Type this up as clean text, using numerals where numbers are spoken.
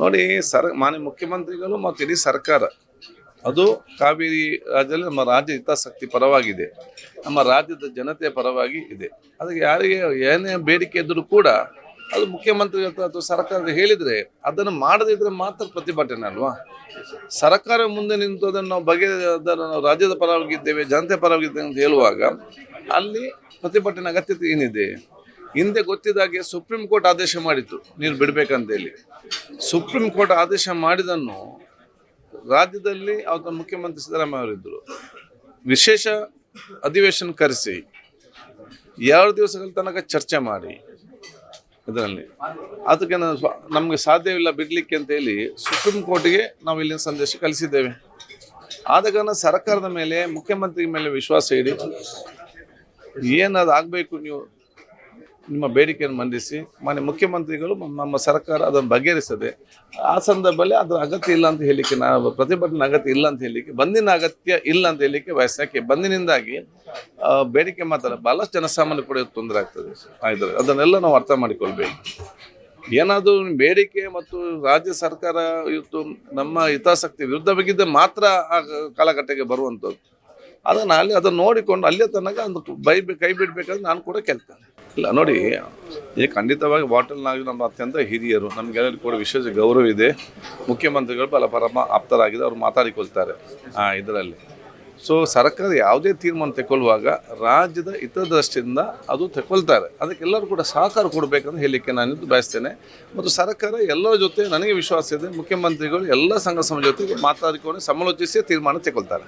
ನೋಡಿ ಮಾನ್ಯ ಮುಖ್ಯಮಂತ್ರಿಗಳು ಮತ್ತು ಇಡೀ ಸರ್ಕಾರ ಅದು ಕಾವೇರಿ ರಾಜ್ಯದಲ್ಲಿ ನಮ್ಮ ರಾಜ್ಯ ಹಿತಾಸಕ್ತಿ ಪರವಾಗಿದೆ, ನಮ್ಮ ರಾಜ್ಯದ ಜನತೆಯ ಪರವಾಗಿ ಇದೆ. ಅದಕ್ಕೆ ಯಾರಿಗೆ ಏನೇ ಬೇಡಿಕೆ ಇದ್ದರೂ ಕೂಡ ಅದು ಮುಖ್ಯಮಂತ್ರಿ ಅಥವಾ ಸರ್ಕಾರ ಹೇಳಿದರೆ ಅದನ್ನು ಮಾಡದಿದ್ದರೆ ಮಾತ್ರ ಪ್ರತಿಭಟನೆ ಅಲ್ವಾ. ಸರ್ಕಾರ ಮುಂದೆ ನಿಂತು ಅದನ್ನು ನಾವು ರಾಜ್ಯದ ಪರವಾಗಿದ್ದೇವೆ, ಜನತೆ ಪರವಾಗಿದ್ದೇವೆ ಅಂತ ಹೇಳುವಾಗ ಅಲ್ಲಿ ಪ್ರತಿಭಟನೆ ಅಗತ್ಯತೆ ಏನಿದೆ? ಹಿಂದೆ ಗೊತ್ತಿದ್ದಾಗೆ ಸುಪ್ರೀಂ ಕೋರ್ಟ್ ಆದೇಶ ಮಾಡಿತ್ತು ನೀರು ಬಿಡಬೇಕಂತೇಳಿ. ಸುಪ್ರೀಂ ಕೋರ್ಟ್ ಆದೇಶ ಮಾಡಿದನ್ನು ರಾಜ್ಯದಲ್ಲಿ ಅವರ ಮುಖ್ಯಮಂತ್ರಿ ಸಿದ್ದರಾಮಯ್ಯ ಅವರಿದ್ದರು, ವಿಶೇಷ ಅಧಿವೇಶನ ಕರೆಸಿ 2 ದಿವಸಗಳ ತನಕ ಚರ್ಚೆ ಮಾಡಿ ಇದರಲ್ಲಿ ಅದಕ್ಕೆ ನಮಗೆ ಸಾಧ್ಯವಿಲ್ಲ ಬಿಡಲಿಕ್ಕೆ ಅಂತೇಳಿ ಸುಪ್ರೀಂ ಕೋರ್ಟ್ಗೆ ನಾವು ಇಲ್ಲಿನ ಸಂದೇಶ ಕಳಿಸಿದ್ದೇವೆ. ಆದ ಕಾರಣ ಸರ್ಕಾರದ ಮೇಲೆ ಮುಖ್ಯಮಂತ್ರಿ ಮೇಲೆ ವಿಶ್ವಾಸ ಇಡಿ, ಏನಾದ್ರು ಆಗಬೇಕು ನೀವು ನಿಮ್ಮ ಬೇಡಿಕೆಯನ್ನು ಮಂಡಿಸಿ, ಮಾನ್ಯ ಮುಖ್ಯಮಂತ್ರಿಗಳು ನಮ್ಮ ಸರ್ಕಾರ ಅದನ್ನು ಬಗೆಹರಿಸದೆ ಆ ಸಂದರ್ಭದಲ್ಲಿ ಅದರ ಅಗತ್ಯ ಇಲ್ಲ ಅಂತ ಹೇಳಲಿಕ್ಕೆ, ನಾವು ಪ್ರತಿಭಟನೆ ಅಗತ್ಯ ಇಲ್ಲ ಅಂತ ಹೇಳಲಿಕ್ಕೆ, ಬಂದಿನ ಅಗತ್ಯ ಇಲ್ಲ ಅಂತ ಹೇಳಲಿಕ್ಕೆ ಯಾಕೆ ಬಂದಿನಿಂದಾಗಿ ಬೇಡಿಕೆ ಮಾತ್ರ ಬಹಳಷ್ಟು ಜನಸಾಮಾನ್ಯ ಕೂಡ ತೊಂದರೆ ಆಗ್ತದೆ. ಆಯ್ತು, ಅದನ್ನೆಲ್ಲ ನಾವು ಅರ್ಥ ಮಾಡಿಕೊಳ್ಬೇಕು. ಏನಾದರೂ ಬೇಡಿಕೆ ಮತ್ತು ರಾಜ್ಯ ಸರ್ಕಾರ ಇವತ್ತು ನಮ್ಮ ಹಿತಾಸಕ್ತಿ ವಿರುದ್ಧ ಬಗ್ಗಿದ್ದರೆ ಮಾತ್ರ ಆ ಕಾಲಘಟ್ಟಕ್ಕೆ ಬರುವಂಥದ್ದು. ಅದನ್ನು ನೋಡಿಕೊಂಡು ಅಲ್ಲೇ ತನಕ ಒಂದು ಕೈ ಬಿಡಬೇಕಂದ್ರೆ ನಾನು ಕೂಡ ಕೇಳ್ತೇನೆ. ಇಲ್ಲ ನೋಡಿ, ಈಗ ಖಂಡಿತವಾಗಿ ಬಾಟಲ್ನಾಗಿ ನಮ್ಮ ಅತ್ಯಂತ ಹಿರಿಯರು, ನಮಗೆಲ್ಲರಿಗೂ ಕೂಡ ವಿಶೇಷ ಗೌರವ ಇದೆ. ಮುಖ್ಯಮಂತ್ರಿಗಳು ಪರಮ ಆಪ್ತರಾಗಿದೆ, ಅವರು ಮಾತಾಡಿಕೊಳ್ತಾರೆ ಇದರಲ್ಲಿ. ಸೊ ಸರ್ಕಾರ ಯಾವುದೇ ತೀರ್ಮಾನ ತಗೊಳ್ಳುವಾಗ ರಾಜ್ಯದ ಹಿತದೃಷ್ಟಿಯಿಂದ ಅದು ತಗೊಳ್ತಾರೆ. ಅದಕ್ಕೆಲ್ಲರೂ ಕೂಡ ಸಹಕಾರ ಕೊಡಬೇಕಂತ ಹೇಳಲಿಕ್ಕೆ ನಾನು ಬಯಸ್ತೇನೆ. ಮತ್ತು ಸರ್ಕಾರ ಎಲ್ಲರ ಜೊತೆ ನನಗೆ ವಿಶ್ವಾಸ ಇದೆ, ಮುಖ್ಯಮಂತ್ರಿಗಳು ಎಲ್ಲ ಸಂಘ ಸಂಸ್ಥೆ ಜೊತೆ ಮಾತಾಡಿಕೊಂಡು ಸಮಾಲೋಚಿಸಿ ತೀರ್ಮಾನ ತಗೊಳ್ತಾರೆ.